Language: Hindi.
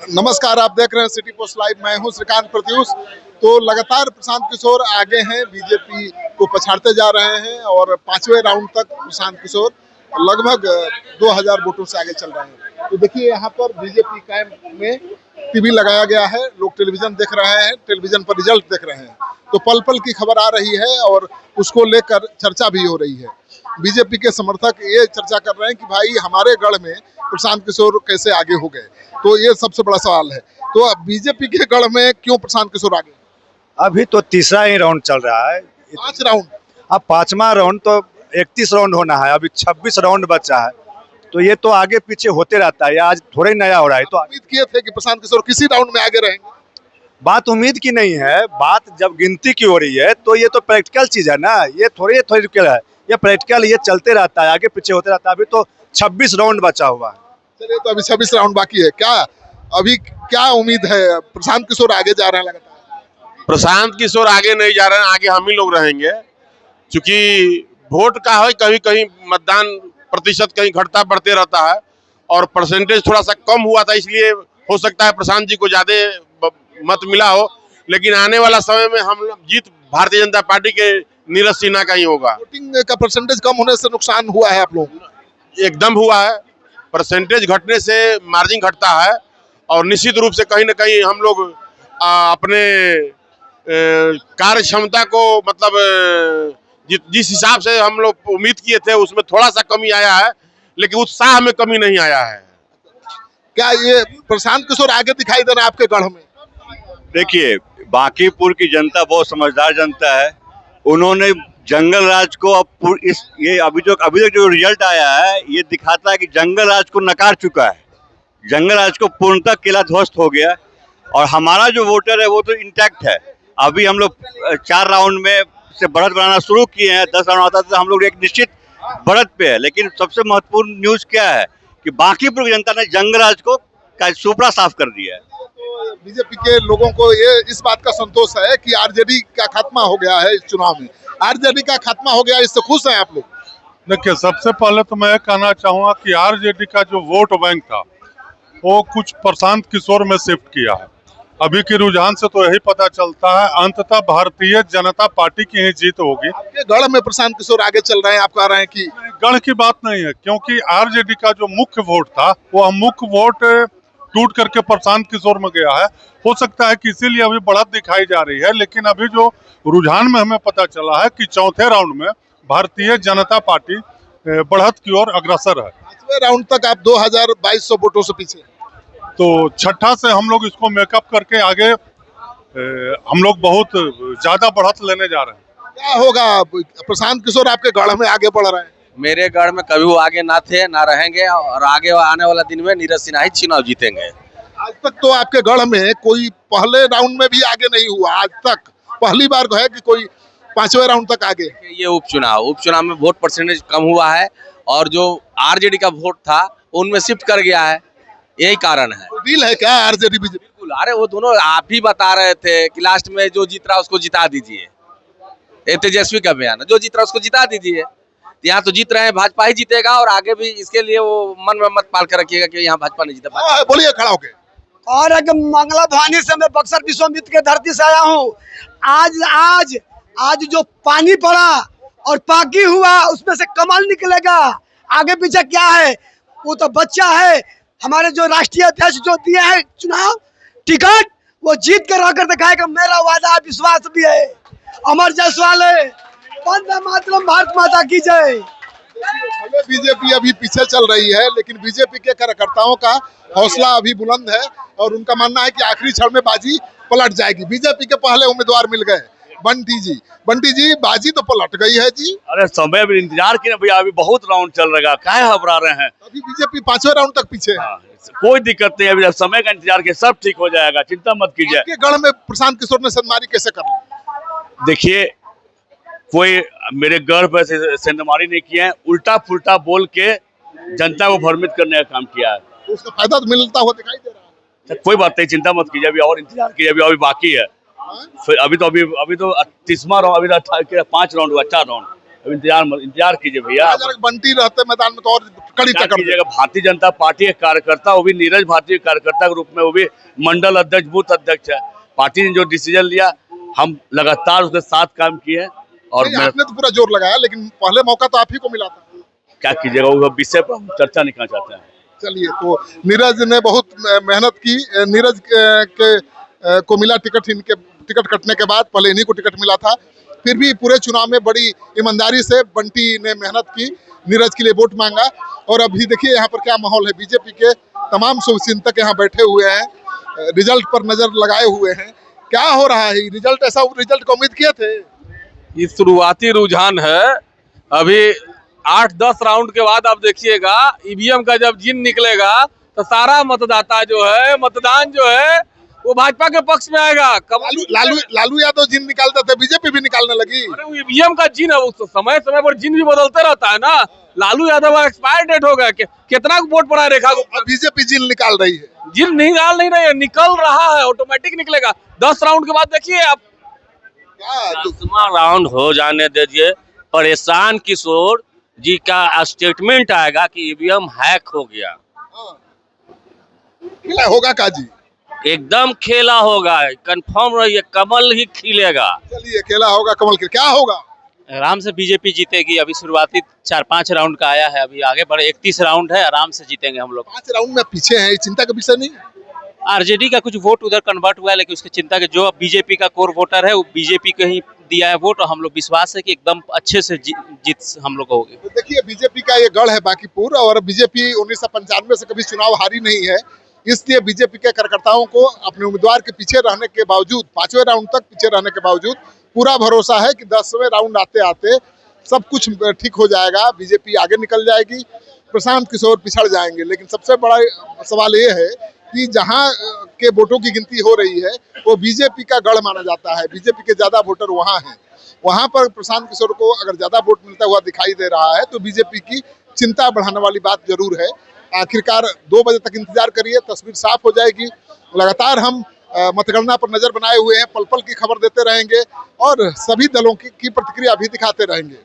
नमस्कार, आप देख रहे हैं सिटी पोस्ट लाइव। मैं हूं श्रीकांत प्रत्युष। तो लगातार प्रशांत किशोर आगे हैं, बीजेपी को पछाड़ते जा रहे हैं और पांचवें राउंड तक प्रशांत किशोर लगभग 2000 वोटों से आगे चल रहे हैं। तो देखिए यहाँ पर बीजेपी कैंप में टीवी लगाया गया है, लोग टेलीविजन देख रहे हैं, टेलीविजन पर रिजल्ट देख रहे हैं। तो पल पल की खबर आ रही है और उसको लेकर चर्चा भी हो रही है। बीजेपी के समर्थक ये चर्चा कर रहे हैं कि भाई हमारे गढ़ में प्रशांत किशोर कैसे आगे हो गए। तो ये सबसे बड़ा सवाल है। तो अब बीजेपी के गढ़ में क्यों प्रशांत किशोर आगे? अभी तो तीसरा ही राउंड चल रहा है। 5 राउंड, अब पांचवा राउंड तो 31 राउंड होना है, अभी 26 राउंड बचा है। तो ये तो आगे पीछे होते रहता है, आज थोड़ा ही नया हो रहा है। तो उम्मीद किए थे कि प्रशांत किशोर किसी राउंड में आगे रहेंगे। बात उम्मीद की नहीं है, बात जब गिनती की हो रही है तो ये तो प्रैक्टिकल चीज है ना, ये थोड़ी थोड़ी है, ये प्रैक्टिकल, ये चलते रहता है, आगे पीछे होते रहता है। अभी तो 26 राउंड बचा हुआ है। चलिए, तो अभी 26 राउंड बाकी है। अभी क्या उम्मीद है? प्रशांत किशोर आगे जा रहे हैं लगातार? प्रशांत किशोर आगे नहीं जा रहे हैं, आगे हम ही लोग रहेंगे। क्योंकि वोट का है, कहीं कहीं मतदान प्रतिशत कहीं घटता बढ़ते रहता है और परसेंटेज थोड़ा सा कम हुआ था, इसलिए हो सकता है प्रशांत जी को ज्यादा मत मिला हो। लेकिन आने वाला समय में हम जीत भारतीय जनता पार्टी के नीरज सिन्हा का ही होगा। वोटिंग का परसेंटेज कम होने से नुकसान हुआ है आप लोगों को? एकदम हुआ है। परसेंटेज घटने से मार्जिन घटता है और निश्चित रूप से कहीं ना कहीं हम लोग अपने कार्य क्षमता को मतलब जिस हिसाब से हम लोग उम्मीद किए थे उसमें थोड़ा सा कमी आया है, लेकिन उत्साह में कमी नहीं आया है। क्या ये प्रशांत किशोर आगे दिखाई दे रहा है आपके गढ़ में? देखिए, बांकीपुर की जनता बहुत समझदार जनता है। उन्होंने जंगल राज को अब ये अभी तक जो रिजल्ट आया है ये दिखाता है कि जंगल राज को नकार चुका है। जंगल राज को पूर्णतः किला ध्वस्त हो गया और हमारा जो वोटर है वो तो इंटैक्ट है। अभी हम लोग 4 राउंड में से बढ़त बनाना शुरू किए हैं। 10 राउंड आता है तो हम लोग एक निश्चित बढ़त पे है। लेकिन सबसे महत्वपूर्ण न्यूज क्या है कि बांकीपुर की जनता ने जंगल राज को सुपड़ा साफ कर दिया है। तो बीजेपी के लोगों को ये इस बात का संतोष है कि आरजेडी का खात्मा हो गया है। इस चुनाव में आरजेडी का खात्मा हो गया, इससे खुश हैं आप लोग? देखिए, सबसे पहले तो मैं कहना चाहूंगा कि आरजेडी का जो वोट बैंक था वो कुछ प्रशांत किशोर में शिफ्ट किया है। अभी के रुझान से तो यही पता चलता है अंततः भारतीय जनता पार्टी की ही जीत होगी। आपके गढ़ में प्रशांत किशोर आगे चल रहे हैं, आप कह रहे हैं कि गढ़ की बात नहीं है, क्योंकि आरजेडी का जो मुख्य वोट था वो मुख्य वोट टूट करके प्रशांत किशोर में गया है। हो सकता है कि इसीलिए अभी बढ़त दिखाई जा रही है। लेकिन अभी जो रुझान में हमें पता चला है कि चौथे राउंड में भारतीय जनता पार्टी बढ़त की ओर अग्रसर है। 5वें राउंड तक आप 2200 वोटों से पीछे। तो छठा से हम लोग इसको मेकअप करके आगे हम लोग बहुत ज्यादा बढ़त लेने जा रहे हैं। क्या होगा? प्रशांत किशोर आपके गढ़ में आगे बढ़ रहे हैं। मेरे गढ़ में कभी वो आगे ना थे ना रहेंगे और आगे आने वाला दिन में नीरज सिन्हा ही चुनाव जीतेंगे। आज तक तो आपके गढ़ में कोई पहले राउंड में भी आगे नहीं हुआ। आज तक पहली बार है कि कोई 5वें राउंड तक आगे। ये उपचुनाव में वोट परसेंटेज कम हुआ है और जो आरजेडी का वोट था उनमें शिफ्ट कर गया है, यही कारण है। डील है क्या आरजेडी बीजेपी? बिल्कुल। अरे वो दोनों आप ही बता रहे थे कि लास्ट में जो जीत रहा उसको जिता दीजिए। ये तेजस्वी का बयान है, जो जीत रहा उसको जिता दीजिए। यहाँ तो जीत रहे हैं, भाजपा ही जीतेगा और आगे भी इसके लिए वो मन में मत पाल कर रखिएगा कि यहाँ भाजपा नहीं जीता। बोलिए खड़ा होके। और एक मंगला भवानी से मैं बक्सर विश्वमित्र के धरती से आया हूँ। आज जो पानी पड़ा और पाकी हुआ उसमें से कमल निकलेगा। आगे पीछे क्या है वो तो बच्चा है। हमारे जो राष्ट्रीय अध्यक्ष जो दिए हैं चुनाव टिकट, वो जीत कर आकर दिखाएगा। मेरा वादा विश्वास भी है। अमर जायसवाल है, वंदे मातरम, भारत माता की जय। बीजेपी अभी पीछे चल रही है, लेकिन बीजेपी के कार्यकर्ताओं का हौसला अभी बुलंद है और उनका मानना है कि आखिरी क्षण में बाजी पलट जाएगी। बीजेपी के पहले उम्मीदवार मिल गए, बंटी जी बाजी तो पलट गई है जी। अरे समय भी इंतजार किए भैया, अभी बहुत राउंड चल रहा है, काहे घबरा रहे हैं? अभी बीजेपी 5वें राउंड तक पीछे है। कोई दिक्कत नहीं, अभी समय का इंतजार किए, सब ठीक हो जाएगा, चिंता मत कीजिए। आपके गढ़ में प्रशांत किशोर ने सदमारी कैसे कर ली? देखिए, कोई मेरे गढ़ पर सेंधमारी नहीं किया है, उल्टा फुल्टा बोल के जनता को भ्रमित करने का काम किया है। तो उसका फायदा तो मिलता हुआ दिखाई दे रहा है। कोई बात नहीं, चिंता मत कीजिए, अभी और इंतजार कीजिए, अभी बाकी है। फिर अभी तो 30वां राउंड, अभी 5 राउंड हुआ, 4 राउंड, इंतजार कीजिए भैया। अगर बंटी रहते मैदान में तो और कड़ी क्या टक्कर कीजिएगा, भारतीय जनता पार्टी के कार्यकर्ता, वो भी नीरज भारतीय कार्यकर्ता के रूप में, वो भी मंडल अध्यक्ष, बूथ अध्यक्ष है। पार्टी ने जो डिसीजन लिया, हम लगातार उसके साथ काम किए। और आपने तो पूरा जोर लगाया, लेकिन पहले मौका तो आप ही को मिला था। क्या कीजिएगा, वो विषय पर हम चर्चा नहीं करना चाहते हैं। चलिए, तो नीरज ने बहुत मेहनत की। नीरज को मिला टिकट, इनके टिकट कटने के बाद पहले इन्हीं को टिकट मिला था। फिर भी पूरे चुनाव में बड़ी ईमानदारी से बंटी ने मेहनत की, नीरज के लिए वोट मांगा। और अभी देखिए यहाँ पर क्या माहौल है। बीजेपी के तमाम शुभचिंतक यहाँ बैठे हुए हैं, रिजल्ट पर नजर लगाए हुए हैं। क्या हो रहा है? रिजल्ट ऐसा रिजल्ट का उम्मीद किए थे? ये शुरुआती रुझान है। अभी 8-10 राउंड के बाद आप देखिएगा, ईवीएम का जब जिन निकलेगा तो सारा मतदाता जो है, मतदान जो है वो भाजपा के पक्ष में आएगा। लालू यादव जिन निकालते थे, बीजेपी भी निकालने लगी। अरे वो ईवीएम का जिन है, वो समय समय पर जिन भी बदलते रहता है ना। लालू यादव का एक्सपायर डेट हो गया, कितना वोट पड़ा है रेखा को। बीजेपी जिन निकाल रही है। जिन निकाल नहीं रही है, निकल रहा है, ऑटोमेटिक निकलेगा। 10 राउंड के बाद देखिए आप। 10वां राउंड हो जाने दीजिए, परेशान किशोर जी का स्टेटमेंट आएगा कि ईवीएम हैक हो गया। खेला होगा काजी, एकदम खेला होगा, कंफर्म रहिए, कमल ही खिलेगा। चलिए, खेला होगा कमल खिल। क्या होगा? आराम से बीजेपी जीतेगी। अभी शुरुआती 4-5 राउंड का आया है, अभी आगे बढ़े 31 राउंड है, आराम से जीतेंगे हम लोग। 5 राउंड में पीछे हैं, चिंता का विषय नहीं। आरजेडी का कुछ वोट उधर कन्वर्ट हुआ है, लेकिन उसकी चिंता के जो बीजेपी का कोर वोटर है वो बीजेपी को ही दिया है वोट, और हम लोग विश्वास है कि एकदम अच्छे से जीत हम लोग होगी। तो देखिए, बीजेपी का ये गढ़ है बांकीपुर, और बीजेपी 1995 से कभी चुनाव हारी नहीं है। इसलिए बीजेपी के कार्यकर्ताओं को अपने उम्मीदवार के पीछे रहने के बावजूद, 5वें राउंड तक पीछे रहने के बावजूद पूरा भरोसा है कि 10वें राउंड आते आते सब कुछ ठीक हो जाएगा। बीजेपी आगे निकल जाएगी, प्रशांत किशोर पिछड़ जाएंगे। लेकिन सबसे बड़ा सवाल ये है कि जहां के वोटों की गिनती हो रही है वो बीजेपी का गढ़ माना जाता है। बीजेपी के ज्यादा वोटर वहां हैं, वहां पर प्रशांत किशोर को अगर ज्यादा वोट मिलता हुआ दिखाई दे रहा है तो बीजेपी की चिंता बढ़ाने वाली बात जरूर है। आखिरकार 2 बजे तक इंतजार करिए, तस्वीर साफ हो जाएगी। लगातार हम मतगणना पर नजर बनाए हुए हैं, पल पल की खबर देते रहेंगे और सभी दलों की प्रतिक्रिया भी दिखाते रहेंगे।